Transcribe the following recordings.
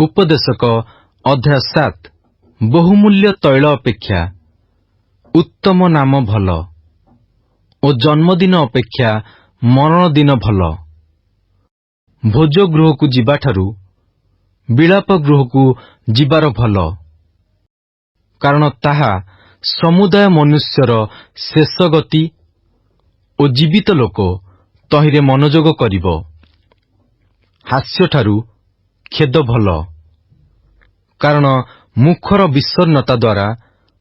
ଉପଦେଶକ ଅଧ୍ୟାୟ 7 ବହୁମୂଲ୍ୟ ତୈଳ ଅପେକ୍ଷା ଉତ୍ତମ ନାମ ଭଲ ଓ ଜନ୍ମଦିନ ଅପେକ୍ଷା ମରଣ ଦିନ ଭଲ। ଭୋଜଗୃହକୁ ଯିବାଠାରୁ ବିଳାପ ଗୃହକୁ ଯିବାର ଭଲ, କାରଣ ତାହା ସମୁଦାୟ ମନୁଷ୍ୟର ଶେଷ ଗତି ଓ ଜୀବିତ ଲୋକ ତହିଁରେ ମନୋଯୋଗ କରିବ। ହାସ୍ୟଠାରୁ ଖେଦ ଭଲ, କାରଣ ମୁଖର ବିଷର୍ଣ୍ଣତା ଦ୍ୱାରା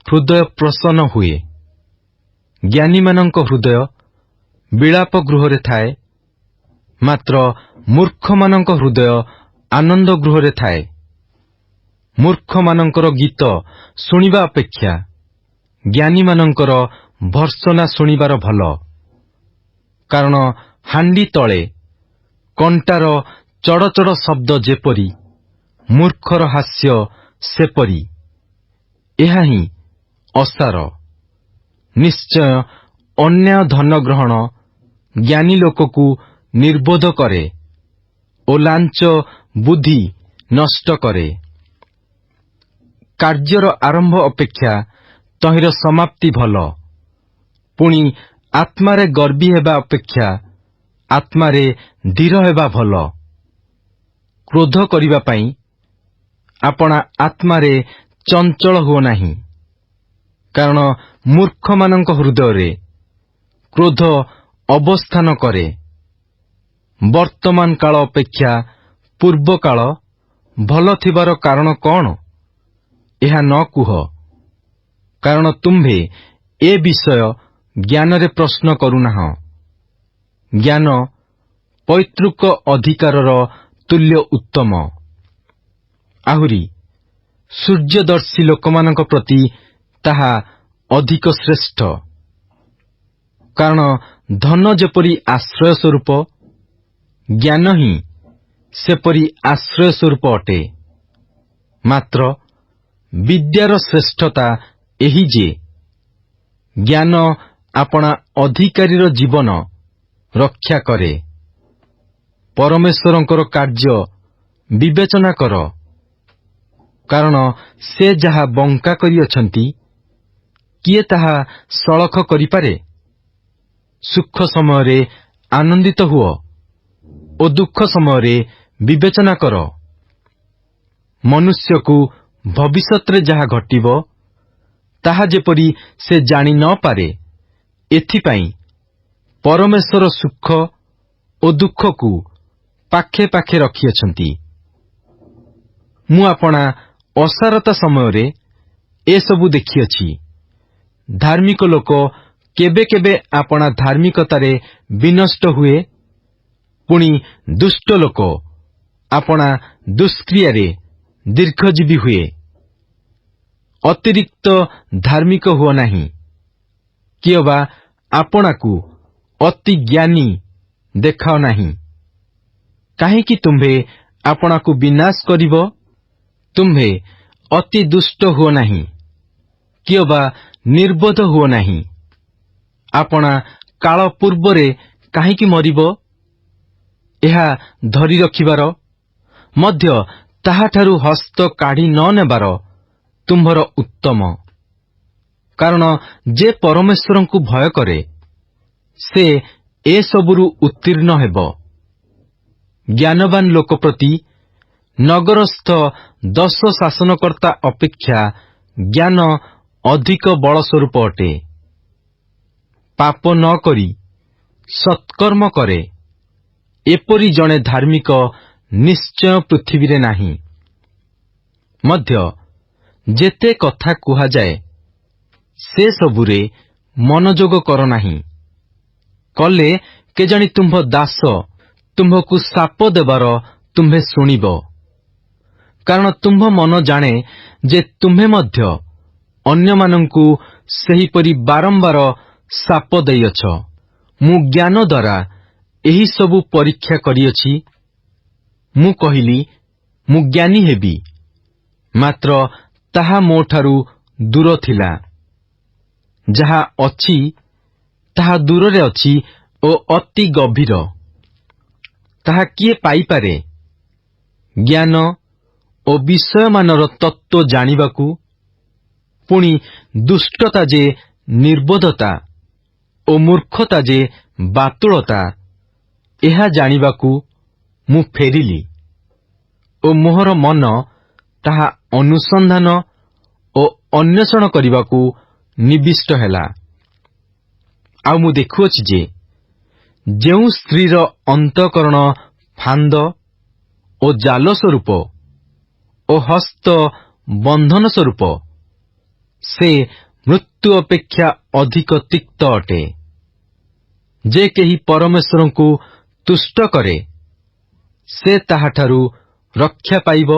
ହୃଦୟ ପ୍ରସନ୍ନ ହୁଏ। ଜ୍ଞାନୀମାନଙ୍କ ହୃଦୟ ବିଳାପ ଗୃହରେ ଥାଏ, ମାତ୍ର ମୂର୍ଖମାନଙ୍କ ହୃଦୟ ଆନନ୍ଦ ଗୃହରେ ଥାଏ। ମୂର୍ଖମାନଙ୍କର ଗୀତ ଶୁଣିବା ଅପେକ୍ଷା ଜ୍ଞାନୀମାନଙ୍କର ଭର୍ତ୍ସନା ଶୁଣିବାର ଭଲ, କାରଣ ହାଣ୍ଡି ତଳେ କଣ୍ଟାର ଚଡ଼ଚଡ଼ ଶବ୍ଦ ଯେପରି, ମୂର୍ଖର ହାସ୍ୟ ସେପରି। ଏହା ହିଁ ଅସାର। ନିଶ୍ଚୟ ଅନ୍ୟାୟ ଧନ ଗ୍ରହଣ ଜ୍ଞାନୀ ଲୋକକୁ ନିର୍ବୋଧ କରେ ଓ ଲାଞ୍ଚ ବୁଦ୍ଧି ନଷ୍ଟ କରେ। କାର୍ଯ୍ୟର ଆରମ୍ଭ ଅପେକ୍ଷା ତହିଁର ସମାପ୍ତି ଭଲ। ପୁଣି ଆତ୍ମାରେ ଗର୍ବୀ ହେବା ଅପେକ୍ଷା ଆତ୍ମାରେ ଧୀର ହେବା ଭଲ। କ୍ରୋଧ କରିବା ପାଇଁ ଆପଣା ଆତ୍ମାରେ ଚଞ୍ଚଳ ହୁଅ ନାହିଁ, କାରଣ ମୂର୍ଖମାନଙ୍କ ହୃଦୟରେ କ୍ରୋଧ ଅବସ୍ଥାନ କରେ। ବର୍ତ୍ତମାନ କାଳ ଅପେକ୍ଷା ପୂର୍ବ କାଳ ଭଲ ଥିବାର କାରଣ କ'ଣ? ଏହା ନ କୁହ, କାରଣ ତୁମ୍ଭେ ଏ ବିଷୟ ଜ୍ଞାନରେ ପ୍ରଶ୍ନ କରୁନାହଁ। ଜ୍ଞାନ ପୈତୃକ ଅଧିକାରର ତୁଲ୍ୟ ଉତ୍ତମ। ଆହୁରି ସୂର୍ଯ୍ୟଦର୍ଶୀ ଲୋକମାନଙ୍କ ପ୍ରତି ତାହା ଅଧିକ ଶ୍ରେଷ୍ଠ, କାରଣ ଧନ ଯେପରି ଆଶ୍ରୟ ସ୍ୱରୂପ, ଜ୍ଞାନ ହିଁ ସେପରି ଆଶ୍ରୟ ସ୍ୱରୂପ ଅଟେ। ମାତ୍ର ବିଦ୍ୟାର ଶ୍ରେଷ୍ଠତା ଏହି ଯେ, ଜ୍ଞାନ ଆପଣା ଅଧିକାରୀର ଜୀବନ ରକ୍ଷା କରେ। ପରମେଶ୍ୱରଙ୍କର କାର୍ଯ୍ୟ ବିବେଚନା କର, କାରଣ ସେ ଯାହା ବଙ୍କା କରିଅଛନ୍ତି, କିଏ ତାହା ସଳଖ କରିପାରେ? ସୁଖ ସମୟରେ ଆନନ୍ଦିତ ହୁଅ ଓ ଦୁଃଖ ସମୟରେ ବିବେଚନା କର। ମନୁଷ୍ୟକୁ ଭବିଷ୍ୟତରେ ଯାହା ଘଟିବ, ତାହା ଯେପରି ସେ ଜାଣି ନ ପାରେ, ଏଥିପାଇଁ ପରମେଶ୍ୱର ସୁଖ ଓ ଦୁଃଖକୁ ପାଖେ ପାଖେ ରଖିଅଛନ୍ତି। ମୁଁ ଆପଣା ଅସାରତା ସମୟରେ ଏସବୁ ଦେଖିଅଛି। ଧାର୍ମିକ ଲୋକ କେବେ କେବେ ଆପଣା ଧାର୍ମିକତାରେ ବିନଷ୍ଟ ହୁଏ, ପୁଣି ଦୁଷ୍ଟ ଲୋକ ଆପଣା ଦୁଷ୍କ୍ରିୟାରେ ଦୀର୍ଘଜୀବୀ ହୁଏ। ଅତିରିକ୍ତ ଧାର୍ମିକ ହୁଅ ନାହିଁ, କିଅବା ଆପଣାକୁ ଅତି ଜ୍ଞାନୀ ଦେଖାଅ ନାହିଁ। କାହିଁକି ତୁମ୍ଭେ ଆପଣାକୁ ବିନାଶ କରିବ? ତୁମ୍ଭେ ଅତି ଦୁଷ୍ଟ ହୁଅ ନାହିଁ, କିଅବା ନିର୍ବୋଧ ହୁଅ ନାହିଁ। ଆପଣା କାଳ ପୂର୍ବରେ କାହିଁକି ମରିବ? ଏହା ଧରି ରଖିବାର ମଧ୍ୟ ତାହାଠାରୁ ହସ୍ତ କାଢ଼ି ନ ନେବାର ତୁମ୍ଭର ଉତ୍ତମ। କାରଣ ଯେ ପରମେଶ୍ୱରଙ୍କୁ ଭୟ କରେ, ସେ ଏସବୁରୁ ଉତ୍ତୀର୍ଣ୍ଣ ହେବ। ଜ୍ଞାନବାନ ଲୋକ ପ୍ରତି ନଗରସ୍ଥ 10 ଶାସନକର୍ତ୍ତା ଅପେକ୍ଷା ଜ୍ଞାନ ଅଧିକ ବଳସ୍ୱରୂପ ଅଟେ। ପାପ ନ କରି ସତ୍କର୍ମ କରେ, ଏପରି ଜଣେ ଧାର୍ମିକ ନିଶ୍ଚୟ ପୃଥିବୀରେ ନାହିଁ। ମଧ୍ୟ ଯେତେ କଥା କୁହାଯାଏ, ସେ ସବୁରେ ମନୋଯୋଗ କର ନାହିଁ। କଲେ କେଜାଣି ତୁମ୍ଭ ଦାସ ତୁମ୍ଭକୁ ଶାପ ଦେବାର ତୁମ୍ଭେ ଶୁଣିବ। କାରଣ ତୁମ୍ଭ ମନ ଜାଣେ ଯେ ତୁମ୍ଭେ ମଧ୍ୟ ଅନ୍ୟମାନଙ୍କୁ ସେହିପରି ବାରମ୍ବାର ଶାପ ଦେଇଅଛ। ମୁଁ ଜ୍ଞାନ ଦ୍ୱାରା ଏହି ସବୁ ପରୀକ୍ଷା କରିଅଛି। ମୁଁ କହିଲି, ମୁଁ ଜ୍ଞାନୀ ହେବି, ମାତ୍ର ତାହା ମୋଠାରୁ ଦୂର ଥିଲା। ଯାହା ଅଛି ତାହା ଦୂରରେ ଅଛି ଓ ଅତି ଗଭୀର। ତାହା କିଏ ପାଇପାରେ? ଜ୍ଞାନ ଓ ବିଷୟମାନର ତତ୍ତ୍ୱ ଜାଣିବାକୁ, ପୁଣି ଦୁଷ୍ଟତା ଯେ ନିର୍ବୋଧତା ଓ ମୂର୍ଖତା ଯେ ବାତୁଳତା, ଏହା ଜାଣିବାକୁ ମୁଁ ଫେରିଲି ଓ ମୋହର ମନ ତାହା ଅନୁସନ୍ଧାନ ଓ ଅନ୍ୱେଷଣ କରିବାକୁ ନିବିଷ୍ଟ ହେଲା। ଆଉ ମୁଁ ଦେଖୁଅଛି ଯେ ଯେଉଁ ସ୍ତ୍ରୀର ଅନ୍ତଃକରଣ ଫାନ୍ଦ ଓ ଜାଲ ସ୍ୱରୂପ ଓ ହସ୍ତ ବନ୍ଧନ ସ୍ୱରୂପ, ସେ ମୃତ୍ୟୁ ଅପେକ୍ଷା ଅଧିକ ତିକ୍ତ ଅଟେ। ଯେ କେହି ପରମେଶ୍ୱରଙ୍କୁ ତୁଷ୍ଟ କରେ, ସେ ତାହାଠାରୁ ରକ୍ଷା ପାଇବ,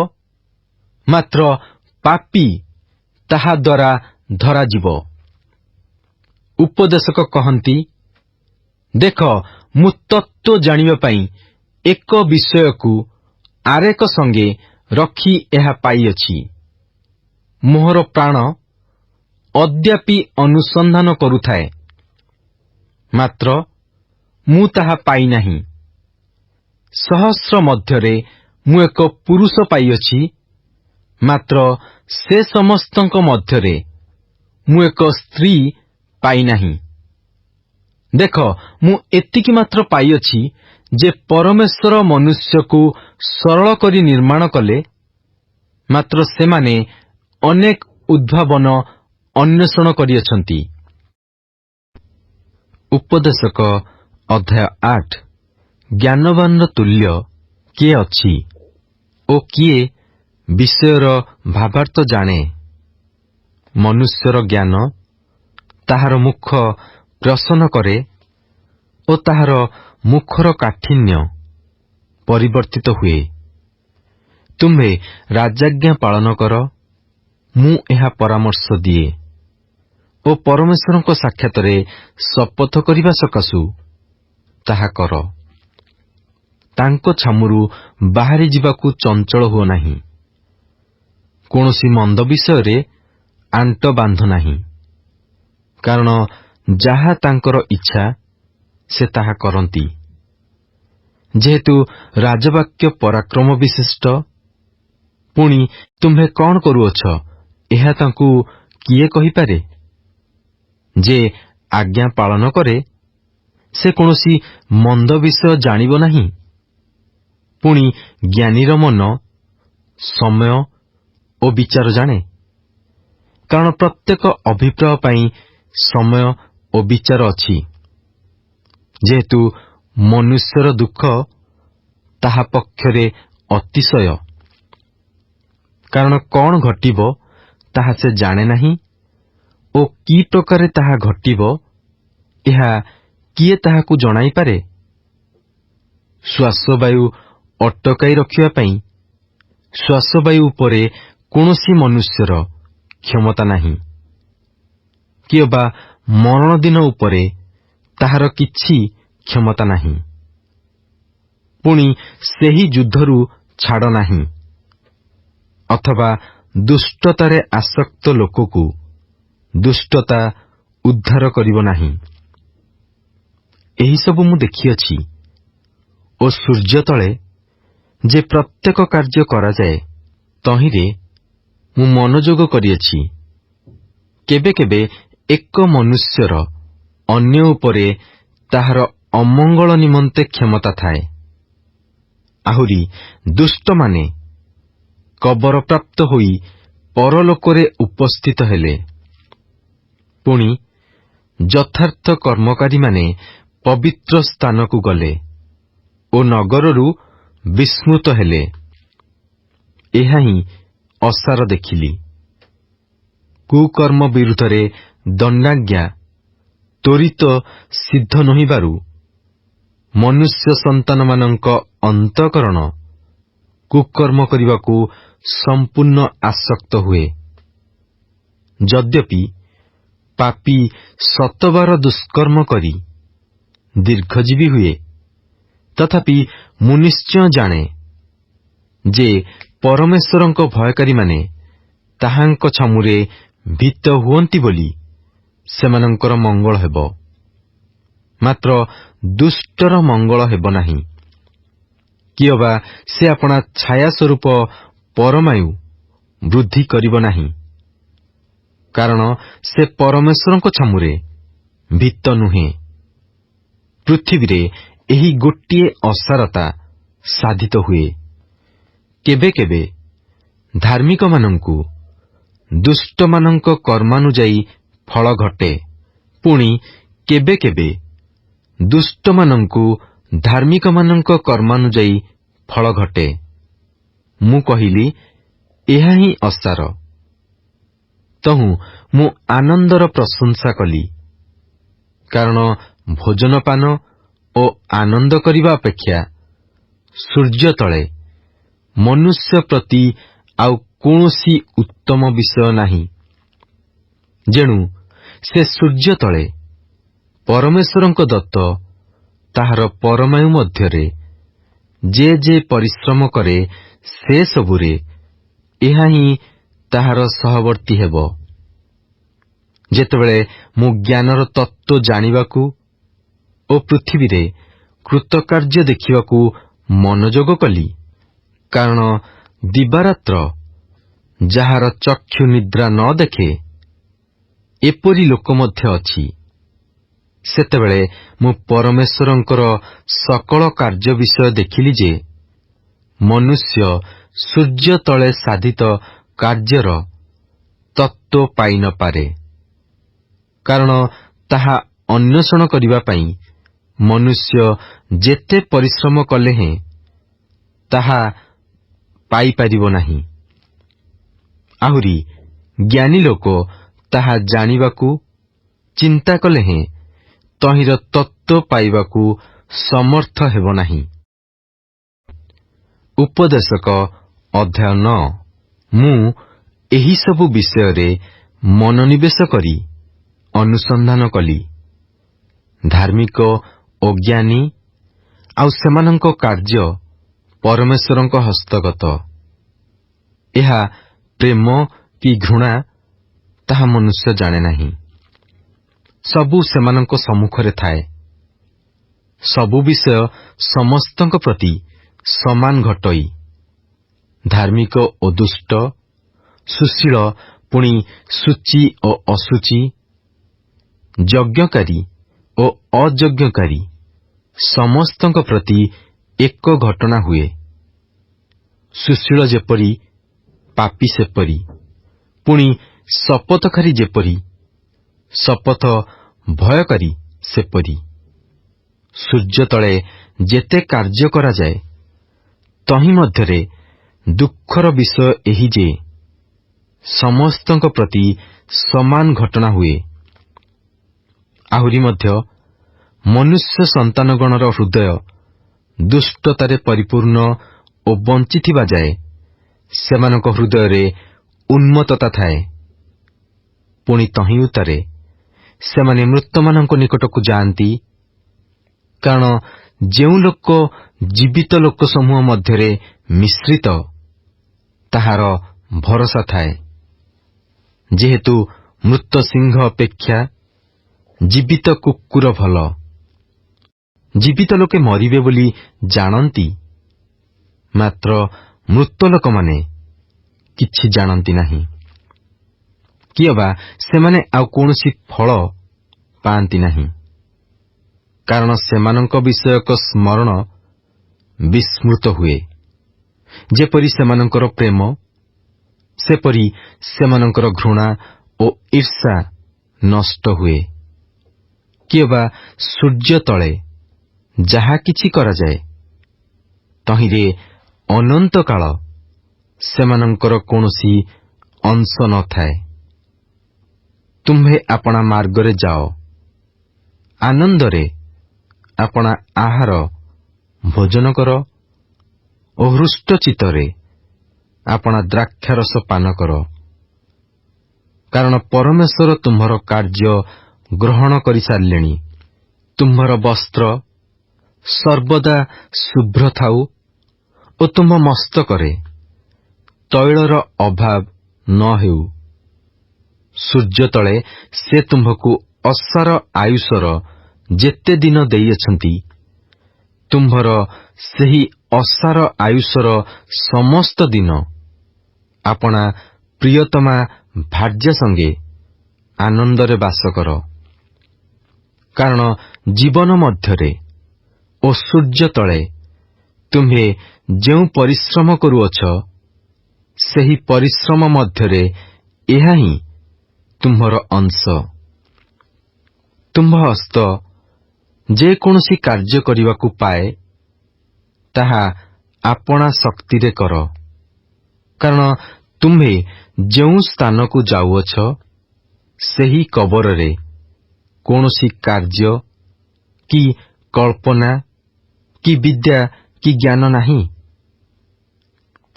ମାତ୍ର ପାପୀ ତାହା ଦ୍ୱାରା ଧରାଯିବ। ଉପଦେଶକ କହନ୍ତି, ଦେଖ, ମୁଁ ତତ୍ତ୍ୱ ଜାଣିବା ପାଇଁ ଏକ ବିଷୟକୁ ଆରେକ ସଙ୍ଗେ ରଖି ଏହା ପାଇଅଛି। ମୋହର ପ୍ରାଣ ଅଦ୍ୟାପି ଅନୁସନ୍ଧାନ କରୁଥାଏ, ମାତ୍ର ମୁଁ ତାହା ପାଇନାହିଁ। ସହସ୍ର ମଧ୍ୟରେ ମୁଁ ଏକ ପୁରୁଷ ପାଇଅଛି, ମାତ୍ର ସେ ସମସ୍ତଙ୍କ ମଧ୍ୟରେ ମୁଁ ଏକ ସ୍ତ୍ରୀ ପାଇନାହିଁ। ଦେଖ, ମୁଁ ଏତିକି ମାତ୍ର ପାଇଅଛି ଯେ ପରମେଶ୍ୱର ମନୁଷ୍ୟକୁ ସରଳ କରି ନିର୍ମାଣ କଲେ, ମାତ୍ର ସେମାନେ ଅନେକ ଉଦ୍ଭାବନ ଅନ୍ୱେଷଣ କରିଅଛନ୍ତି। ଉପଦେଶକ ଅଧ୍ୟାୟ 8। ଜ୍ଞାନବାନର ତୁଲ୍ୟ କିଏ ଅଛି ଓ କିଏ ବିଷୟର ଭାବାର୍ଥ ଜାଣେ? ମନୁଷ୍ୟର ଜ୍ଞାନ ତାହାର ମୁଖ ପ୍ରସନ୍ନ କରେ ଓ ତାହାର ମୁଖର କାଠିନ୍ୟ ପରିବର୍ତ୍ତିତ ହୁଏ। ତୁମ୍ଭେ ରାଜାଜ୍ଞା ପାଳନ କର, ମୁଁ ଏହା ପରାମର୍ଶ ଦିଏ, ଓ ପରମେଶ୍ୱରଙ୍କ ସାକ୍ଷାତରେ ଶପଥ କରିବା ସକାଶୁ ତାହା କର। ତାଙ୍କ ଛାମୁରୁ ବାହାରି ଯିବାକୁ ଚଞ୍ଚଳ ହୁଅ ନାହିଁ। କୌଣସି ମନ୍ଦ ବିଷୟରେ ଆଣ୍ଟ ବାନ୍ଧ ନାହିଁ, କାରଣ ଯାହା ତାଙ୍କର ଇଚ୍ଛା ସେ ତାହା କରନ୍ତି। ଯେହେତୁ ରାଜବାକ୍ୟ ପରାକ୍ରମ ବିଶିଷ୍ଟ, ପୁଣି ତୁମ୍ଭେ କ'ଣ କରୁଅଛ, ଏହା ତାଙ୍କୁ କିଏ କହିପାରେ? ଯେ ଆଜ୍ଞା ପାଳନ କରେ, ସେ କୌଣସି ମନ୍ଦ ବିଷୟ ଜାଣିବ ନାହିଁ। ପୁଣି ଜ୍ଞାନୀର ମନ ସମୟ ଓ ବିଚାର ଜାଣେ, କାରଣ ପ୍ରତ୍ୟେକ ଅଭିପ୍ରାୟ ପାଇଁ ସମୟ ଓ ବିଚାର ଅଛି। ଯେହେତୁ ମନୁଷ୍ୟର ଦୁଃଖ ତାହା ପକ୍ଷରେ ଅତିଶୟ, କାରଣ କ'ଣ ଘଟିବ ତାହା ସେ ଜାଣେ ନାହିଁ, ଓ କି ପ୍ରକାରେ ତାହା ଘଟିବ ଏହା କିଏ ତାହାକୁ ଜଣାଇପାରେ? ଶ୍ୱାସବାୟୁ ଅଟକାଇ ରଖିବା ପାଇଁ ଶ୍ୱାସବାୟୁ ଉପରେ କୌଣସି ମନୁଷ୍ୟର କ୍ଷମତା ନାହିଁ, କି ଅବା ମରଣ ଦିନ ଉପରେ ତାହାର କିଛି କ୍ଷମତା ନାହିଁ। ପୁଣି ସେହି ଯୁଦ୍ଧରୁ ଛାଡ଼ ନାହିଁ, ଅଥବା ଦୁଷ୍ଟତାରେ ଆସକ୍ତ ଲୋକକୁ ଦୁଷ୍ଟତା ଉଦ୍ଧାର କରିବ ନାହିଁ। ଏହିସବୁ ମୁଁ ଦେଖିଅଛି, ଓ ସୂର୍ଯ୍ୟ ତଳେ ଯେ ପ୍ରତ୍ୟେକ କାର୍ଯ୍ୟ କରାଯାଏ, ତହିଁରେ ମୁଁ ମନୋଯୋଗ କରିଅଛି। କେବେ କେବେ ଏକ ମନୁଷ୍ୟର ଅନ୍ୟ ଉପରେ ତାହାର ଅମଙ୍ଗଳ ନିମନ୍ତେ କ୍ଷମତା ଥାଏ। ଆହୁରି ଦୁଷ୍ଟମାନେ କବରପ୍ରାପ୍ତ ହୋଇ ପରଲୋକରେ ଉପସ୍ଥିତ ହେଲେ। ପୁଣି ଯଥାର୍ଥ କର୍ମକାରୀମାନେ ପବିତ୍ର ସ୍ଥାନକୁ ଗଲେ ଓ ନଗରରୁ ବିସ୍ମୃତ ହେଲେ। ଏହା ହିଁ ଅସାର ଦେଖିଲି। କୁକର୍ମ ବିରୁଦ୍ଧରେ ଦଣ୍ଡାଜ୍ଞା ତ୍ୱରିତ ସିଦ୍ଧ ନୋହିବାରୁ ମନୁଷ୍ୟ ସନ୍ତାନମାନଙ୍କ ଅନ୍ତଃକରଣ କୁକର୍ମ କରିବାକୁ ସମ୍ପୂର୍ଣ୍ଣ ଆସକ୍ତ ହୁଏ। ଯଦ୍ୟପି ପାପୀ ଶତବାର ଦୁଷ୍କର୍ମ କରି ଦୀର୍ଘଜୀବୀ ହୁଏ, ତଥାପି ମୁଁ ନିଶ୍ଚୟ ଜାଣେ ଯେ ପରମେଶ୍ୱରଙ୍କ ଭୟକାରୀମାନେ ତାହାଙ୍କ ଛାମୁରେ ଭୀତ ହୁଅନ୍ତି ବୋଲି ସେମାନଙ୍କର ମଙ୍ଗଳ ହେବ, ମାତ୍ର ଦୁଷ୍ଟର ମଙ୍ଗଳ ହେବ ନାହିଁ। କି ଅବା ସେ ଆପଣା ଛାୟା ସ୍ୱରୂପ ପରମାୟୁ ବୃଦ୍ଧି କରିବ ନାହିଁ, କାରଣ ସେ ପରମେଶ୍ୱରଙ୍କ ଛାମୁରେ ଭୀତ ନୁହେଁ। ପୃଥିବୀରେ ଏହି ଗୋଟିଏ ଅସାରତା ସାଧିତ ହୁଏ। କେବେ କେବେ ଧାର୍ମିକମାନଙ୍କୁ ଦୁଷ୍ଟମାନଙ୍କ କର୍ମାନୁଯାୟୀ ଫଳ ଘଟେ, ପୁଣି କେବେ କେବେ ଦୁଷ୍ଟମାନଙ୍କୁ ଧାର୍ମିକମାନଙ୍କ କର୍ମାନୁଯାୟୀ ଫଳ ଘଟେ। ମୁଁ କହିଲି, ଏହା ହିଁ ଅସାର। ତହୁଁ ମୁଁ ଆନନ୍ଦର ପ୍ରଶଂସା କଲି, କାରଣ ଭୋଜନପାନ ଓ ଆନନ୍ଦ କରିବା ଅପେକ୍ଷା ସୂର୍ଯ୍ୟ ତଳେ ମନୁଷ୍ୟ ପ୍ରତି ଆଉ କୌଣସି ଉତ୍ତମ ବିଷୟ ନାହିଁ। ଯେଣୁ ସେ ସୂର୍ଯ୍ୟ ତଳେ ପରମେଶ୍ୱରଙ୍କ ଦତ୍ତ ତାହାର ପରମାୟୁ ମଧ୍ୟରେ ଯେ ପରିଶ୍ରମ କରେ, ସେ ସବୁରେ ଏହା ହିଁ ତାହାର ସହବର୍ତ୍ତୀ ହେବ। ଯେତେବେଳେ ମୁଁ ଜ୍ଞାନର ତତ୍ତ୍ୱ ଜାଣିବାକୁ ଓ ପୃଥିବୀରେ କୃତକାର୍ଯ୍ୟ ଦେଖିବାକୁ ମନୋଯୋଗ କଲି, କାରଣ ଦିବାରାତ୍ର ଯାହାର ଚକ୍ଷୁ ନିଦ୍ରା ନ ଦେଖେ, ଏପରି ଲୋକ ମଧ୍ୟ ଅଛି, ସେତେବେଳେ ମୁଁ ପରମେଶ୍ୱରଙ୍କର ସକଳ କାର୍ଯ୍ୟ ବିଷୟ ଦେଖିଲି ଯେ ମନୁଷ୍ୟ ସୂର୍ଯ୍ୟ ତଳେ ସାଧିତ କାର୍ଯ୍ୟର ତତ୍ତ୍ୱ ପାଇ ନ ପାରେ, କାରଣ ତାହା ଅନ୍ୱେଷଣ କରିବା ପାଇଁ ମନୁଷ୍ୟ ଯେତେ ପରିଶ୍ରମ କଲେ ହେଁ ତାହା ପାଇପାରିବ ନାହିଁ। ଆହୁରି ଜ୍ଞାନୀ ଲୋକ ତାହା ଜାଣିବାକୁ ଚିନ୍ତା କଲେ ହେଁ ତହିଁର ତତ୍ତ୍ୱ ପାଇବାକୁ ସମର୍ଥ ହେବ ନାହିଁ। ଉପଦେଶକ ଅଧ୍ୟାୟ 9। ମୁଁ ଏହିସବୁ ବିଷୟରେ ମନୋନିବେଶ କରି ଅନୁସନ୍ଧାନ କଲି। ଧାର୍ମିକ ଓ ଜ୍ଞାନୀ ଆଉ ସେମାନଙ୍କ କାର୍ଯ୍ୟ ପରମେଶ୍ୱରଙ୍କ ହସ୍ତଗତ। ଏହା ପ୍ରେମ କି ଘୃଣା ତାହା ମନୁଷ୍ୟ ଜାଣେ ନାହିଁ। ସବୁ ସେମାନଙ୍କ ସମ୍ମୁଖରେ ଥାଏ। ସବୁ ବିଷୟ ସମସ୍ତଙ୍କ ପ୍ରତି ସମାନ ଘଟଇ। ଧାର୍ମିକ ଓ ଦୁଷ୍ଟ, ସୁଶୀଳ ପୁଣି ସୂଚି ଓ ଅସୂଚି, ଯଜ୍ଞକାରୀ ଓ ଅଯଜ୍ଞକାରୀ ସମସ୍ତଙ୍କ ପ୍ରତି ଏକ ଘଟଣା ହୁଏ। ସୁଶୀଳ ଯେପରି, ପାପୀ ସେପରି, ପୁଣି ଶପଥକାରୀ ଯେପରି, ଶପଥ ଭୟକାରୀ ସେପରି। ସୂର୍ଯ୍ୟ ତଳେ ଯେତେ କାର୍ଯ୍ୟ କରାଯାଏ, ତହିଁ ମଧ୍ୟରେ ଦୁଃଖର ବିଷୟ ଏହି ଯେ ସମସ୍ତଙ୍କ ପ୍ରତି ସମାନ ଘଟଣା ହୁଏ। ଆହୁରି ମଧ୍ୟ ମନୁଷ୍ୟ ସନ୍ତାନଗଣର ହୃଦୟ ଦୁଷ୍ଟତାରେ ପରିପୂର୍ଣ୍ଣ ଓ ବଞ୍ଚିଥିବା ଯାଏ ସେମାନଙ୍କ ହୃଦୟରେ ଉନ୍ମତ୍ତତା ଥାଏ। ପୁଣି ତହିଁ ଉତ୍ତାରେ ସେମାନେ ମୃତମାନଙ୍କ ନିକଟକୁ ଯାଆନ୍ତି, କାରଣ ଯେଉଁ ଲୋକ ଜୀବିତ ଲୋକ ସମୂହ ମଧ୍ୟରେ ମିଶ୍ରିତ, ତାହାର ଭରସା ଥାଏ। ଯେହେତୁ ମୃତ ସିଂହ ଅପେକ୍ଷା ଜୀବିତ କୁକୁର ଭଲ। ଜୀବିତ ଲୋକେ ମରିବେ ବୋଲି ଜାଣନ୍ତି, ମାତ୍ର ମୃତ ଲୋକମାନେ କିଛି ଜାଣନ୍ତି ନାହିଁ, କିଅବା ସେମାନେ ଆଉ କୌଣସି ଫଳ ପାଆନ୍ତି ନାହିଁ, କାରଣ ସେମାନଙ୍କ ବିଷୟକ ସ୍ମରଣ ବିସ୍ମୃତ ହୁଏ। ଯେପରି ସେମାନଙ୍କର ପ୍ରେମ, ସେପରି ସେମାନଙ୍କର ଘୃଣା ଓ ଈର୍ଷା ନଷ୍ଟ ହୁଏ। କିଅବା ସୂର୍ଯ୍ୟ ତଳେ ଯାହା କିଛି କରାଯାଏ, ତହିଁରେ ଅନନ୍ତ କାଳ ସେମାନଙ୍କର କୌଣସି ଅଂଶ ନଥାଏ। ତୁମ୍ଭେ ଆପଣା ମାର୍ଗରେ ଯାଅ, ଆନନ୍ଦରେ ଆପଣା ଆହାର ଭୋଜନ କର ଓ ହୃଷ୍ଟ ଚିତ୍ତରେ ଆପଣା ଦ୍ରାକ୍ଷାରସ ପାନ କର, କାରଣ ପରମେଶ୍ୱର ତୁମ୍ଭର କାର୍ଯ୍ୟ ଗ୍ରହଣ କରିସାରିଲେଣି। ତୁମ୍ଭର ବସ୍ତ୍ର ସର୍ବଦା ଶୁଭ୍ର ଥାଉ ଓ ତୁମ୍ଭ ମସ୍ତକରେ ତୈଳର ଅଭାବ ନ ହେଉ। ସୂର୍ଯ୍ୟ ତଳେ ସେ ତୁମ୍ଭକୁ ଅସାର ଆୟୁଷର ଯେତେ ଦିନ ଦେଇଅଛନ୍ତି, ତୁମ୍ଭର ସେହି ଅସାର ଆୟୁଷର ସମସ୍ତ ଦିନ ଆପଣା ପ୍ରିୟତମା ଭାର୍ଯ୍ୟା ସଙ୍ଗେ ଆନନ୍ଦରେ ବାସ କର। କାରଣ ଜୀବନ ମଧ୍ୟରେ ଓ ସୂର୍ଯ୍ୟ ତଳେ ତୁମ୍ଭେ ଯେଉଁ ପରିଶ୍ରମ କରୁଅଛ, ସେହି ପରିଶ୍ରମ ମଧ୍ୟରେ ଏହା ହିଁ ତୁମ୍ଭର ଅଂଶ। ତୁମ୍ଭ ହସ୍ତ ଯେକୌଣସି କାର୍ଯ୍ୟ କରିବାକୁ ପାଏ, ତାହା ଆପଣା ଶକ୍ତିରେ କର। କାରଣ ତୁମ୍ଭେ ଯେଉଁ ସ୍ଥାନକୁ ଯାଉଅଛ, ସେହି କବରରେ କୌଣସି କାର୍ଯ୍ୟ କି କଳ୍ପନା କି ବିଦ୍ୟା କି ଜ୍ଞାନ ନାହିଁ।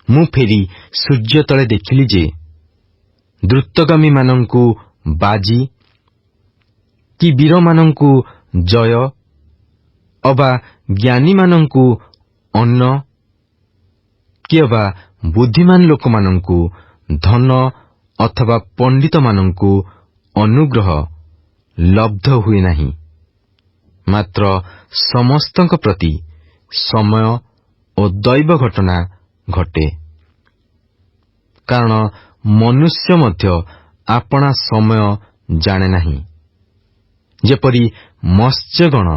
ମୁଁ ଫେରି ସୂର୍ଯ୍ୟ ତଳେ ଦେଖିଲି ଯେ ଦ୍ରୁତଗାମୀମାନଙ୍କୁ ବାଜି କି ବୀରମାନଙ୍କୁ ଜୟ ଅବା ଜ୍ଞାନୀମାନଙ୍କୁ ଅନ୍ନ କି ଅବା ବୁଦ୍ଧିମାନ ଲୋକମାନଙ୍କୁ ଧନ ଅଥବା ପଣ୍ଡିତମାନଙ୍କୁ ଅନୁଗ୍ରହ ଲବ୍ଧ ହୁଏ ନାହିଁ। ମାତ୍ର ସମସ୍ତଙ୍କ ପ୍ରତି ସମୟ ଓ ଦୈବ ଘଟଣା ଘଟେ। କାରଣ ମନୁଷ୍ୟ ମଧ୍ୟ ଆପଣା ସମୟ ଜାଣେ ନାହିଁ। ଯେପରି ମତ୍ସ୍ୟଗଣ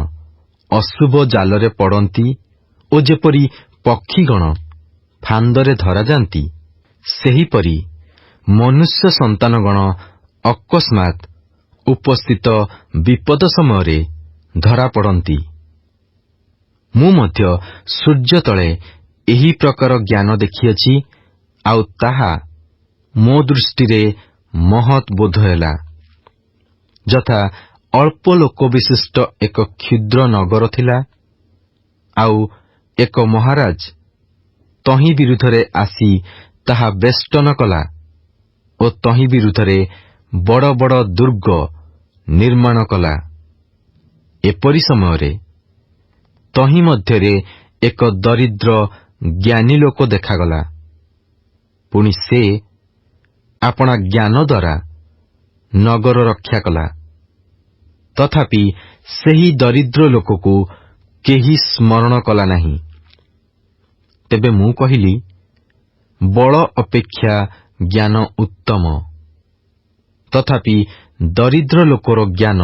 ଅଶୁଭ ଜାଲରେ ପଡ଼ନ୍ତି ଓ ଯେପରି ପକ୍ଷୀଗଣ ଫାନ୍ଦରେ ଧରାଯାନ୍ତି, ସେହିପରି ମନୁଷ୍ୟ ସନ୍ତାନଗଣ ଅକସ୍ମାତ୍ ଉପସ୍ଥିତ ବିପଦ ସମୟରେ ଧରାପଡ଼ନ୍ତି। ମୁଁ ମଧ୍ୟ ସୂର୍ଯ୍ୟ ତଳେ ଏହି ପ୍ରକାର ଜ୍ଞାନ ଦେଖିଅଛି, ଆଉ ତାହା ମୋ ଦୃଷ୍ଟିରେ ମହତ୍ ବୋଧ ହେଲା। ଯଥା ଅଳ୍ପ ଲୋକ ବିଶିଷ୍ଟ ଏକ କ୍ଷୁଦ୍ର ନଗର ଥିଲା, ଆଉ ଏକ ମହାରାଜ ତହିଁ ବିରୁଦ୍ଧରେ ଆସି ତାହା ବେଷ୍ଟନ କଲା ଓ ତହିଁ ବିରୁଦ୍ଧରେ ବଡ଼ ବଡ଼ ଦୁର୍ଗ ନିର୍ମାଣ କଲା। ଏପରି ସମୟରେ ତହିଁ ମଧ୍ୟରେ ଏକ ଦରିଦ୍ର ଜ୍ଞାନୀ ଲୋକ ଦେଖାଗଲା। ପୁଣି ସେ ଆପଣା ଜ୍ଞାନ ଦ୍ୱାରା ନଗର ରକ୍ଷା କଲା। ତଥାପି ସେହି ଦରିଦ୍ର ଲୋକକୁ କେହି ସ୍ମରଣ କଲା ନାହିଁ। ତେବେ ମୁଁ କହିଲି, ବଳ ଅପେକ୍ଷା ଜ୍ଞାନ ଉତ୍ତମ। ତଥାପି ଦରିଦ୍ର ଲୋକର ଜ୍ଞାନ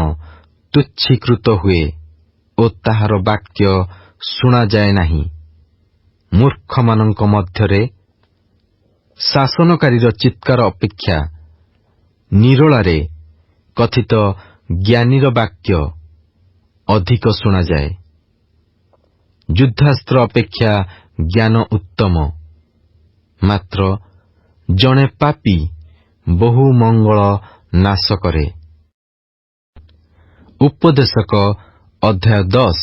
ତୁଚ୍ଛୀକୃତ ହୁଏ ଓ ତାହାର ବାକ୍ୟ ଶୁଣାଯାଏ ନାହିଁ। ମୂର୍ଖମାନଙ୍କ ମଧ୍ୟରେ ଶାସନକାରୀର ଚିତ୍କାର ଅପେକ୍ଷା ନିରୋଳାରେ କଥିତ ଜ୍ଞାନୀର ବାକ୍ୟ ଅଧିକ ଶୁଣାଯାଏ। ଯୁଦ୍ଧାସ୍ତ୍ର ଅପେକ୍ଷା ଜ୍ଞାନ ଉତ୍ତମ। ମାତ୍ର ଜଣେ ପାପୀ ବହୁ ମଙ୍ଗଳ ନାଶ କରେ। ଉପଦେଶକ ଅଧ୍ୟାୟ 10।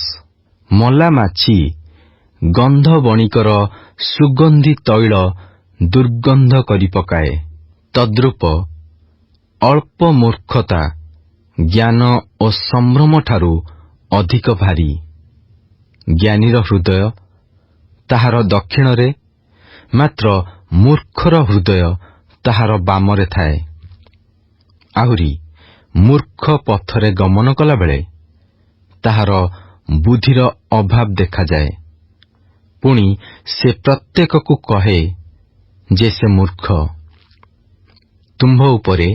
ମଲା ମାଛି ଗନ୍ଧ ବଣିକର ସୁଗନ୍ଧି ତୈଳ ଦୁର୍ଗନ୍ଧ କରି ପକାଏ। ତଦ୍ରୂପ ଅଳ୍ପ ମୂର୍ଖତା ଜ୍ଞାନ ଓ ସମ୍ଭ୍ରମଠାରୁ ଅଧିକ ଭାରୀ। ଜ୍ଞାନୀର ହୃଦୟ ତାହାର ଦକ୍ଷିଣରେ, ମାତ୍ର ମୂର୍ଖର ହୃଦୟ ତାହାର ବାମରେ ଥାଏ। ଆହୁରି ମୂର୍ଖ ପଥରେ ଗମନ କଲାବେଳେ ତାହାର ବୁଦ୍ଧିର ଅଭାବ ଦେଖାଯାଏ। ପୁଣି ସେ ପ୍ରତ୍ୟେକକୁ କହେ ଯେ ସେ ମୂର୍ଖ। ତୁମ୍ଭ ଉପରେ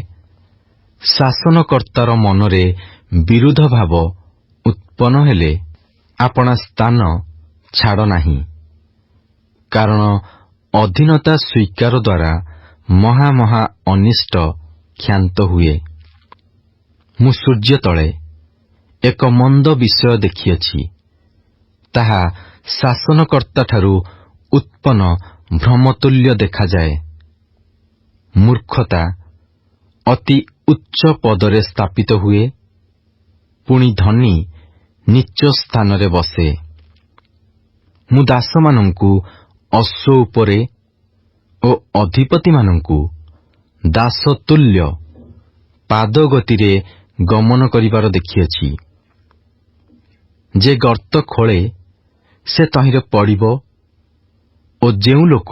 ଶାସନକର୍ତ୍ତାର ମନରେ ବିରୁଦ୍ଧ ଭାବ ଉତ୍ପନ୍ନ ହେଲେ ଆପଣା ସ୍ଥାନ ଛାଡ଼ ନାହିଁ। କାରଣ ଅଧୀନତା ସ୍ୱୀକାର ଦ୍ୱାରା ମହା ମହା ଅନିଷ୍ଟ କ୍ଷାନ୍ତ ହୁଏ। ମୁଁ ସୂର୍ଯ୍ୟ ତଳେ ଏକ ମନ୍ଦ ବିଷୟ ଦେଖିଅଛି। ତାହା ଶାସନକର୍ତ୍ତାଠାରୁ ଉତ୍ପନ୍ନ ଭ୍ରମତୁଲ୍ୟ ଦେଖାଯାଏ। ମୂର୍ଖତା ଅତି ଉଚ୍ଚ ପଦରେ ସ୍ଥାପିତ ହୁଏ, ପୁଣି ଧନୀ ନୀଚ ସ୍ଥାନରେ ବସେ। ମୁଁ ଦାସମାନଙ୍କୁ ଅଶ୍ୱ ଉପରେ ଓ ଅଧିପତିମାନଙ୍କୁ ଦାସତୁଲ୍ୟ ପାଦଗତିରେ ଗମନ କରିବାର ଦେଖିଅଛି। ଯେ ଗର୍ତ୍ତ ଖୋଳେ ସେ ତହିଁରେ ପଡ଼ିବ, ଓ ଯେଉଁ ଲୋକ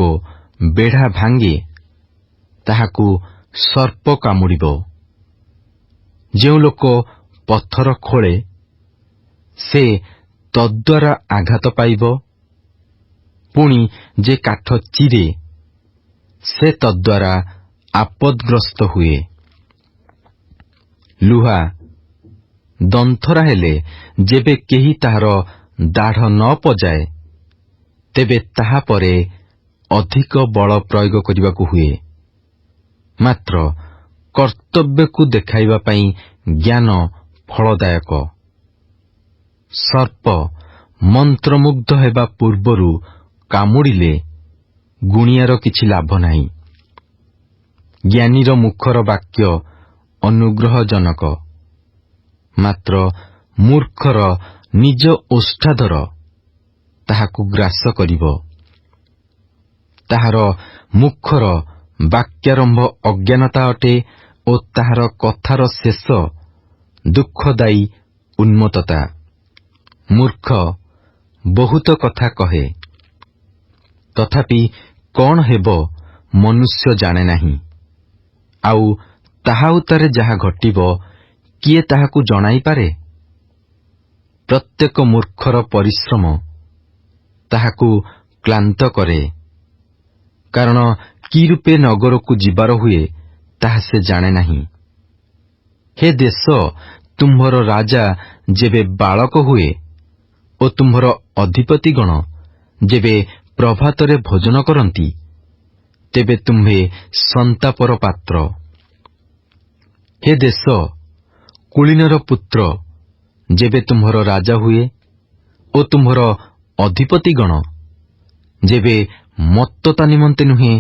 ବେଢ଼ା ଭାଙ୍ଗେ ତାହାକୁ ସର୍ପ କାମୁଡ଼ିବ। ଯେଉଁ ଲୋକ ପଥର ଖୋଳେ ସେ ତଦ୍ୱାରା ଆଘାତ ପାଇବ। ପୁଣି ଯେ କାଠ ଚିରେ ସେ ତଦ୍ୱାରା ଆପଦଗ୍ରସ୍ତ ହୁଏ। ଲୁହା ଦନ୍ଥରା ହେଲେ ଯେବେ କେହି ତାହାର ଦାଢ଼ ନ ପଜାଏ, ତେବେ ତାହାପରେ ଅଧିକ ବଳ ପ୍ରୟୋଗ କରିବାକୁ ହୁଏ। ମାତ୍ର କର୍ତ୍ତବ୍ୟକୁ ଦେଖାଇବା ପାଇଁ ଜ୍ଞାନ ଫଳଦାୟକ। ସର୍ପ ମନ୍ତ୍ରମୁଗ୍ଧ ହେବା ପୂର୍ବରୁ କାମୁଡ଼ିଲେ ଗୁଣିଆର କିଛି ଲାଭ ନାହିଁ। ଜ୍ଞାନୀର ମୁଖର ବାକ୍ୟ ଅନୁଗ୍ରହଜନକ, ମାତ୍ର ମୂର୍ଖର ନିଜ ଓଷ୍ଠାଧର ତାହାକୁ ଗ୍ରାସ କରିବ। ତାହାର ମୁଖର ବାକ୍ୟାରମ୍ଭ ଅଜ୍ଞାନତା ଅଟେ ଓ ତାହାର କଥାର ଶେଷ ଦୁଃଖଦାୟୀ ଉନ୍ମତ୍ତତା। ମୂର୍ଖ ବହୁତ କଥା କହେ, ତଥାପି କଣ ହେବ ମନୁଷ୍ୟ ଜାଣେ ନାହିଁ। ଆଉ ତାହା ଉତ୍ତାରେ ଯାହା ଘଟିବ କିଏ ତାହାକୁ ଜଣାଇପାରେ? ପ୍ରତ୍ୟେକ ମୂର୍ଖର ପରିଶ୍ରମ ତାହାକୁ କ୍ଳାନ୍ତ କରେ, କାରଣ କି ରୂପେ ନଗରକୁ ଯିବାର ହୁଏ ତାହା ସେ ଜାଣେ ନାହିଁ। ହେ ଦେଶ, ତୁମ୍ଭର ରାଜା ଯେବେ ବାଳକ ହୁଏ ଓ ତୁମ୍ଭର ଅଧିପତିଗଣ ଯେବେ ପ୍ରଭାତରେ ଭୋଜନ କରନ୍ତି, ତେବେ ତୁମ୍ଭେ ସନ୍ତାପର ପାତ୍ର। ହେ ଦେଶ, କୁଳୀନର ପୁତ୍ର ଯେବେ ତୁମ୍ଭର ରାଜା ହୁଏ ଓ ତୁମ୍ଭର ଅଧିପତିଗଣ ଯେବେ ମତ୍ତତା ନିମନ୍ତେ ନୁହେଁ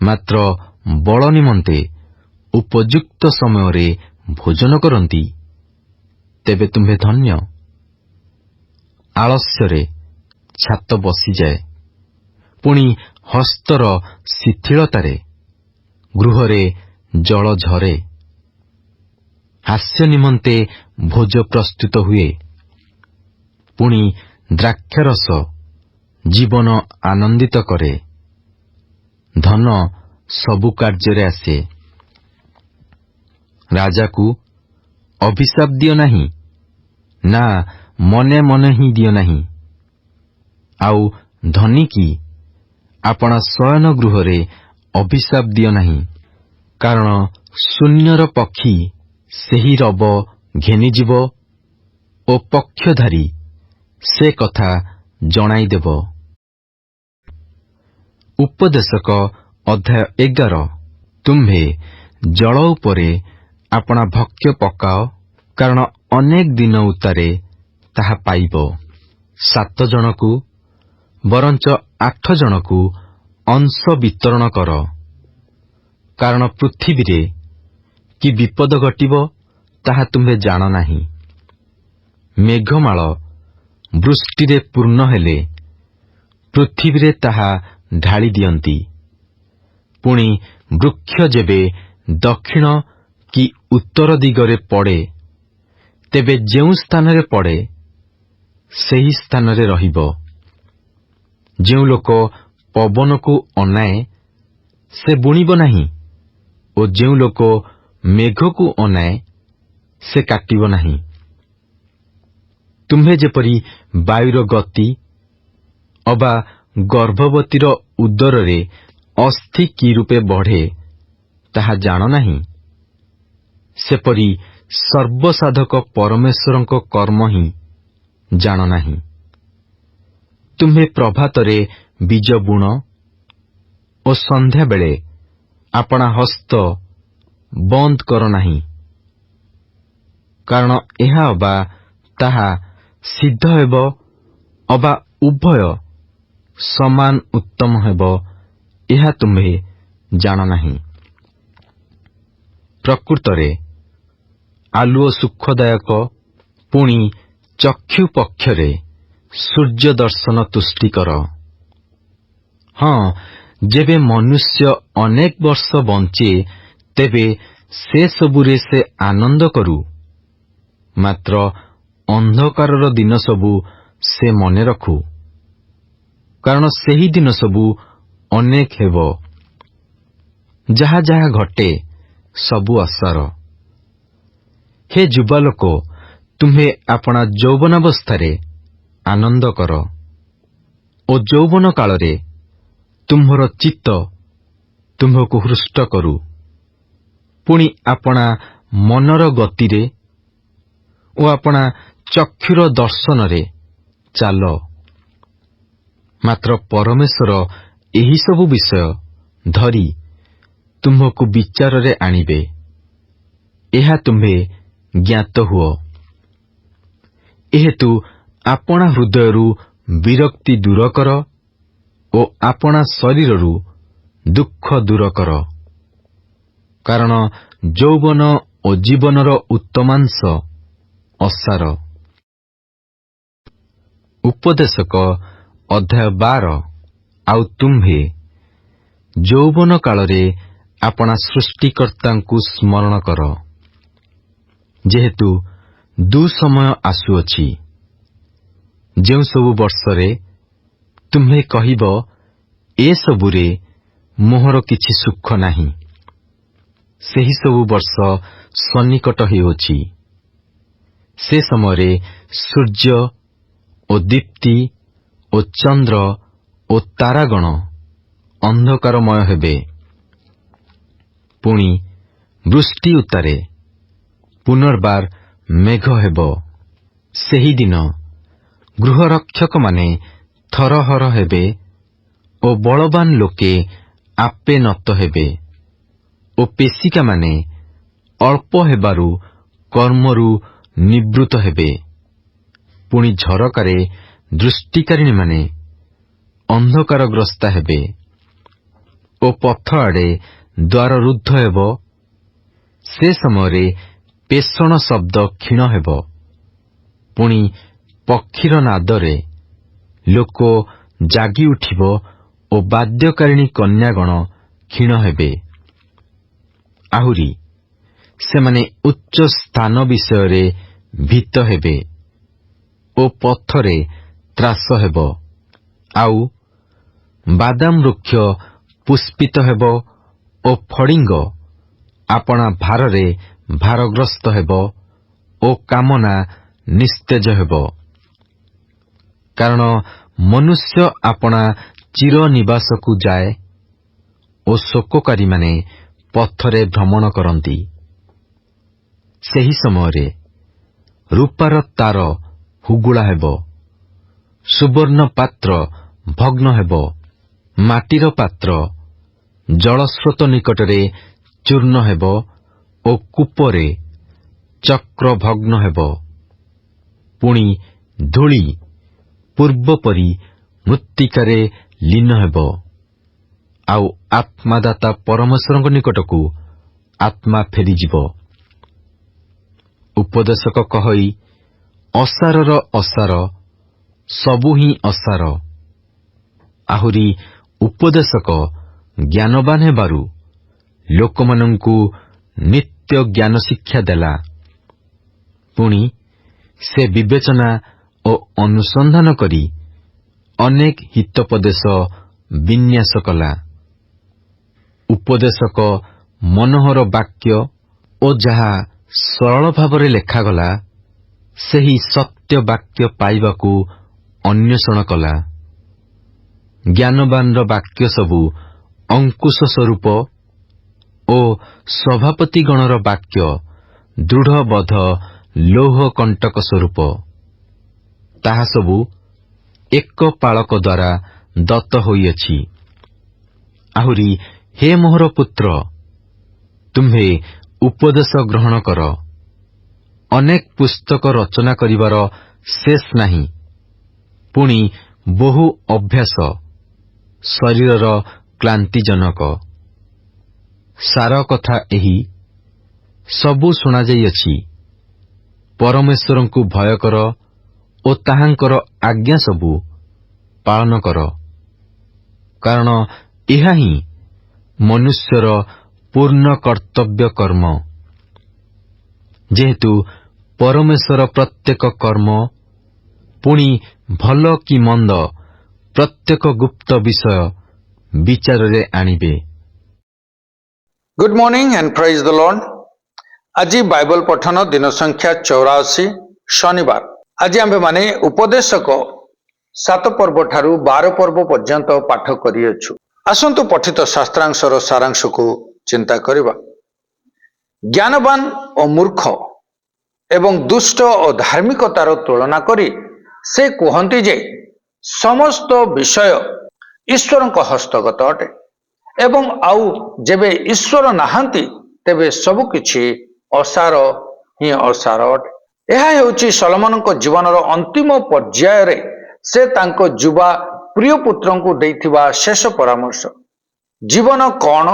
ମାତ୍ର ବଳ ନିମନ୍ତେ ଉପଯୁକ୍ତ ସମୟରେ ଭୋଜନ କରନ୍ତି, ତେବେ ତୁମ୍ଭେ ଧନ୍ୟ। ଆଳସ୍ୟରେ ଛାତ ବସିଯାଏ, ପୁଣି ହସ୍ତର ଶିଥିଳତାରେ ଗୃହରେ ଜଳ ଝରେ। ହାସ୍ୟ ନିମନ୍ତେ ଭୋଜ ପ୍ରସ୍ତୁତ ହୁଏ, ପୁଣି ଦ୍ରାକ୍ଷାରସ ଜୀବନ ଆନନ୍ଦିତ କରେ। ଧନ ସବୁ କାର୍ଯ୍ୟରେ ଆସେ। ରାଜାକୁ ଅଭିଶାପ ଦିଅ ନାହିଁ, ନା ମନେ ମନେ ହିଁ ଦିଅ ନାହିଁ। ଆଉ ଧନୀକି ଆପଣା ଶୟନ ଗୃହରେ ଅଭିଶାପ ଦିଅ ନାହିଁ, କାରଣ ଶୂନ୍ୟର ପକ୍ଷୀ ସେହି ରବ ଘେନିଯିବ ଓ ପକ୍ଷଧାରୀ ସେ କଥା ଜଣାଇଦେବ। ଉପଦେଶକ ଅଧ୍ୟାୟ 11। ତୁମ୍ଭେ ଜଳ ଉପରେ ଆପଣା ଭକ୍ଷ୍ୟ ପକାଅ, କାରଣ ଅନେକ ଦିନ ଉତ୍ତାରେ ତାହା ପାଇବ। 7 ଜଣକୁ ବରଞ୍ଚ 8 ଜଣକୁ ଅଂଶ ବିତରଣ କର, କାରଣ ପୃଥିବୀରେ କି ବିପଦ ଘଟିବ ତାହା ତୁମ୍ଭେ ଜାଣ ନାହିଁ। ମେଘମାଳ ବୃଷ୍ଟିରେ ପୂର୍ଣ୍ଣ ହେଲେ ପୃଥିବୀରେ ତାହା ଢାଳି ଦିଅନ୍ତି। ପୁଣି ବୃକ୍ଷ ଯେବେ ଦକ୍ଷିଣ କି ଉତ୍ତର ଦିଗରେ ପଡ଼େ, ତେବେ ଯେଉଁ ସ୍ଥାନରେ ପଡ଼େ ସେହି ସ୍ଥାନରେ ରହିବ। ଯେଉଁ ଲୋକ ପବନକୁ ଅନାଏ ସେ ବୁଣିବ ନାହିଁ, ଓ ଯେଉଁ ଲୋକ ମେଘକୁ ଅନାଏ ସେ କାଟିବ ନାହିଁ। ତୁମ୍ଭେ ଯେପରି ବାୟୁର ଗତି ଅବା ଗର୍ଭବତୀର ଉଦରରେ ଅସ୍ଥି କି ରୂପେ ବଢ଼େ ତାହା ଜାଣ ନାହିଁ, ସେପରି ସର୍ବସାଧକ ପରମେଶ୍ୱରଙ୍କ କର୍ମ ହିଁ ଜାଣ ନାହିଁ। ତୁମ୍ଭେ ପ୍ରଭାତରେ ବୀଜ ବୁଣ ଓ ସନ୍ଧ୍ୟାବେଳେ ଆପଣା ହସ୍ତ ବନ୍ଦ କର ନାହିଁ, କାରଣ ଏହା ଅବା ତାହା ସିଦ୍ଧ ହେବ ଅବା ଉଭୟ ସମାନ ଉତ୍ତମ ହେବ, ଏହା ତୁମ୍ଭେ ଜାଣ ନାହିଁ। ପ୍ରକୃତରେ ଆଲୁଅ ସୁଖଦାୟକ, ପୁଣି ଚକ୍ଷୁ ପକ୍ଷରେ ସୂର୍ଯ୍ୟ ଦର୍ଶନ ତୁଷ୍ଟିକର। ହଁ, ଯେବେ ମନୁଷ୍ୟ ଅନେକ ବର୍ଷ ବଞ୍ଚେ ତେବେ ସେ ସବୁରେ ସେ ଆନନ୍ଦ କରୁ, ମାତ୍ର ଅନ୍ଧକାରର ଦିନ ସବୁ ସେ ମନେ ରଖୁ, କାରଣ ସେହି ଦିନ ସବୁ ଅନେକ ହେବ। ଯାହା ଯାହା ଘଟେ ସବୁ ଅସାର। ହେ ଯୁବାଲୋକ, ତୁମ୍ଭେ ଆପଣା ଯୌବନାବସ୍ଥାରେ ଆନନ୍ଦ କର ଓ ଯୌବନ କାଳରେ ତୁମ୍ଭର ଚିତ୍ତ ତୁମ୍ଭକୁ ହୃଷ୍ଟ କରୁ। ପୁଣି ଆପଣା ମନର ଗତିରେ ଓ ଆପଣା ଚକ୍ଷୁର ଦର୍ଶନରେ ଚାଲ। ମାତ୍ର ପରମେଶ୍ୱର ଏହିସବୁ ବିଷୟ ଧରି ତୁମ୍ଭକୁ ବିଚାରରେ ଆଣିବେ। ଏହା ତୁମ୍ଭେ ଜ୍ଞାତ ହୁଅ। ଏହେତୁ ଆପଣା ହୃଦୟରୁ ବିରକ୍ତି ଦୂର କର ଓ ଆପଣା ଶରୀରରୁ ଦୁଃଖ ଦୂର କର। କାରଣ ଯୌବନ ଓ ଜୀବନର ଉତ୍ତମାଂଶ ଅସାର। ଉପଦେଶକ ଅଧ୍ୟାୟ 12। ଆଉ ତୁମ୍ଭେ ଯୌବନ କାଳରେ ଆପଣା ସୃଷ୍ଟିକର୍ତ୍ତାଙ୍କୁ ସ୍ମରଣ କର, ଯେହେତୁ ଦୁଃସମୟ ଆସୁଅଛି, ଯେଉଁ ସବୁ ବର୍ଷରେ ତୁମ୍ଭେ କହିବ, ଏସବୁରେ ମୋହର କିଛି ସୁଖ ନାହିଁ। ସେହି ସବୁ ବର୍ଷ ସନ୍ନିକଟ ହେଉଅଛି। ସେ ସମୟରେ ସୂର୍ଯ୍ୟ ଓ ଦୀପ୍ତି ଓ ଚନ୍ଦ୍ର ଓ ତାରାଗଣ ଅନ୍ଧକାରମୟ ହେବେ। ପୁଣି ବୃଷ୍ଟି ଉତ୍ତାରେ ପୁନର୍ବାର ମେଘ ହେବ। ସେହିଦିନ ଗୃହରକ୍ଷକମାନେ ଥରହର ହେବେ ଓ ବଳବାନ ଲୋକେ ଆପେ ନତ ହେବେ ଓ ପେଶିକାମାନେ ଅଳ୍ପ ହେବାରୁ କର୍ମରୁ ନିବୃତ୍ତ ହେବେ। ପୁଣି ଝରକାରେ ଦୃଷ୍ଟିକାରିଣୀମାନେ ଅନ୍ଧକାରଗ୍ରସ୍ତା ହେବେ ଓ ପଥ ଆଡ଼େ ଦ୍ୱାର ରୁଦ୍ଧ ହେବ। ସେ ସମୟରେ ପେଷଣ ଶବ୍ଦ କ୍ଷୀଣ ହେବ। ପୁଣି ପକ୍ଷୀର ନାଦରେ ଲୋକ ଜାଗି ଉଠିବ ଓ ବାଦ୍ୟକାରିଣୀ କନ୍ୟାଗଣ କ୍ଷୀଣ ହେବେ। ଆହୁରି ସେମାନେ ଉଚ୍ଚ ସ୍ଥାନ ବିଷୟରେ ଭୀତ ହେବେ ଓ ପଥରେ ତ୍ରାସ ହେବ। ଆଉ ବାଦାମ ବୃକ୍ଷ ପୁଷ୍ପିତ ହେବ ଓ ଫଡ଼ିଙ୍ଗ ଆପଣା ଭାରରେ ଭାରଗ୍ରସ୍ତ ହେବ ଓ କାମନା ନିସ୍ତେଜ ହେବ। କାରଣ ମନୁଷ୍ୟ ଆପଣା ଚିର ନିବାସକୁ ଯାଏ ଓ ଶୋକକାରୀମାନେ ପଥରେ ଭ୍ରମଣ କରନ୍ତି। ସେହି ସମୟରେ ରୂପାର ତାର ହୁଗୁଳା ହେବ, ସୁବର୍ଣ୍ଣ ପାତ୍ର ଭଗ୍ନ ହେବ, ମାଟିର ପାତ୍ର ଜଳସ୍ରୋତ ନିକଟରେ ଚୂର୍ଣ୍ଣ ହେବ ଓ କୂପରେ ଚକ୍ର ଭଗ୍ନ ହେବ। ପୁଣି ଧୂଳି ପୂର୍ବ ପରି ମୃତ୍ତିକାରେ ଲୀନ ହେବ। ଆଉ ଆତ୍ମାଦାତା ପରମେଶ୍ୱରଙ୍କ ନିକଟକୁ ଆତ୍ମା ଫେରିଯିବ। ଉପଦେଶକ କହଇ, ଅସାରର ଅସାର, ସବୁ ହିଁ ଅସାର। ଆହୁରି ଉପଦେଶକ ଜ୍ଞାନବାନ ହେବାରୁ ଲୋକମାନଙ୍କୁ ନିତ୍ୟ ଜ୍ଞାନ ଶିକ୍ଷା ଦେଲା। ପୁଣି ସେ ବିବେଚନା ଓ ଅନୁସନ୍ଧାନ କରି ଅନେକ ହିତୋପଦେଶ ବିନ୍ୟାସ କଲା। ଉପଦେଶକ ମନୋହର ବାକ୍ୟ ଓ ଯାହା ସରଳ ଭାବରେ ଲେଖାଗଲା, ସେହି ସତ୍ୟ ବାକ୍ୟ ପାଇବାକୁ ଅନ୍ୱେଷଣ କଲା। ଜ୍ଞାନବାନର ବାକ୍ୟ ସବୁ ଅଙ୍କୁଶ ସ୍ୱରୂପ ଓ ସଭାପତିଗଣର ବାକ୍ୟ ଦୃଢ଼ବଦ୍ଧ ଲୌହ କଣ୍ଟକ ସ୍ୱରୂପ। ତାହା ସବୁ ଏକ ପାଳକ ଦ୍ୱାରା ଦତ୍ତ ହୋଇଅଛି। ଆହୁରି ହେ ମୋହର ପୁତ୍ର, ତୁମ୍ଭେ ଉପଦେଶ ଗ୍ରହଣ କର। ଅନେକ ପୁସ୍ତକ ରଚନା କରିବାର ଶେଷ ନାହିଁ। ପୁଣି ବହୁ ଅଭ୍ୟାସ ଶରୀରର କ୍ଳାନ୍ତିଜନକ। ସାର କଥା ଏହି, ସବୁ ଶୁଣାଯାଇଅଛି, ପରମେଶ୍ୱରଙ୍କୁ ଭୟ କର ଓ ତାହାଙ୍କର ଆଜ୍ଞା ସବୁ ପାଳନ କର। କାରଣ ଏହା ହିଁ ମନୁଷ୍ୟର ପୂର୍ଣ୍ଣ କର୍ତ୍ତବ୍ୟ କର୍ମ। ଯେହେତୁ ପରମେଶ୍ୱର ପ୍ରତ୍ୟେକ କର୍ମ, ପୁଣି ଭଲ କି ମନ୍ଦ ପ୍ରତ୍ୟେକ ଗୁପ୍ତ ବିଷୟ ବିଚାରରେ ଆଣିବେ। Good morning and praise the Lord. आज बाइबल पठन दिन संख्या 84 शनिवार। आज आम माने उपदेशक 7 पर्व ठारू 12 पर्व पर्यंत पाठ करियछु। ଆସନ୍ତୁ ପଠିତ ଶାସ୍ତ୍ରାଂଶର ସାରାଂଶକୁ ଚିନ୍ତା କରିବା। ଜ୍ଞାନବାନ ଓ ମୂର୍ଖ ଏବଂ ଦୁଷ୍ଟ ଓ ଧାର୍ମିକତାର ତୁଳନା କରି ସେ କୁହନ୍ତି ଯେ ସମସ୍ତ ବିଷୟ ଈଶ୍ୱରଙ୍କ ହସ୍ତଗତ ଅଟେ ଏବଂ ଆଉ ଯେବେ ଈଶ୍ୱର ନାହାନ୍ତି ତେବେ ସବୁକିଛି ଅସାର ହିଁ ଅସାର ଅଟେ। ଏହା ହେଉଛି ସଲୋମନଙ୍କ ଜୀବନର ଅନ୍ତିମ ପର୍ଯ୍ୟାୟରେ ସେ ତାଙ୍କ ଯୁବା ପ୍ରିୟ ପୁତ୍ରଙ୍କୁ ଦେଇଥିବା ଶେଷ ପରାମର୍ଶ। ଜୀବନ କ'ଣ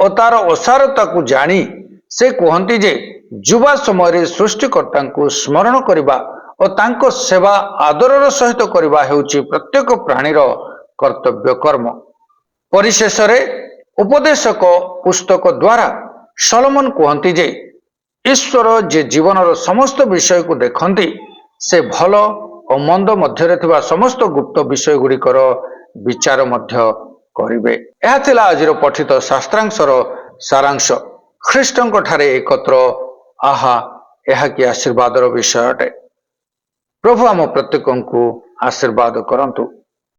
ଓ ତାର ଅସାରତାକୁ ଜାଣି ସେ କୁହନ୍ତି ଯେ ଯୁବା ସମୟରେ ସୃଷ୍ଟିକର୍ତ୍ତାଙ୍କୁ ସ୍ମରଣ କରିବା ଓ ତାଙ୍କ ସେବା ଆଦରର ସହିତ କରିବା ହେଉଛି ପ୍ରତ୍ୟେକ ପ୍ରାଣୀର କର୍ତ୍ତବ୍ୟ କର୍ମ। ପରିଶେଷରେ ଉପଦେଶକ ପୁସ୍ତକ ଦ୍ୱାରା ସଲୋମନ କୁହନ୍ତି ଯେ ଈଶ୍ୱର ଯେ ଜୀବନର ସମସ୍ତ ବିଷୟକୁ ଦେଖନ୍ତି ସେ ଭଲ ଓ ମନ୍ଦ ମଧ୍ୟରେ ଥିବା ସମସ୍ତ ଗୁପ୍ତ ବିଷୟ ଗୁଡ଼ିକର ବିଚାର ମଧ୍ୟ କରିବେ। ଏହା ଥିଲା ଆଜିର ପଠିତ ଶାସ୍ତ୍ରାଂଶର ସାରାଂଶ। ଖ୍ରୀଷ୍ଟଙ୍କ ଠାରେ ଏକତ୍ର ଆହା ଏହା କି ଆଶୀର୍ବାଦର ବିଷୟ ଅଟେ। ପ୍ରଭୁ ଆମ ପ୍ରତ୍ୟେକଙ୍କୁ ଆଶୀର୍ବାଦ କରନ୍ତୁ।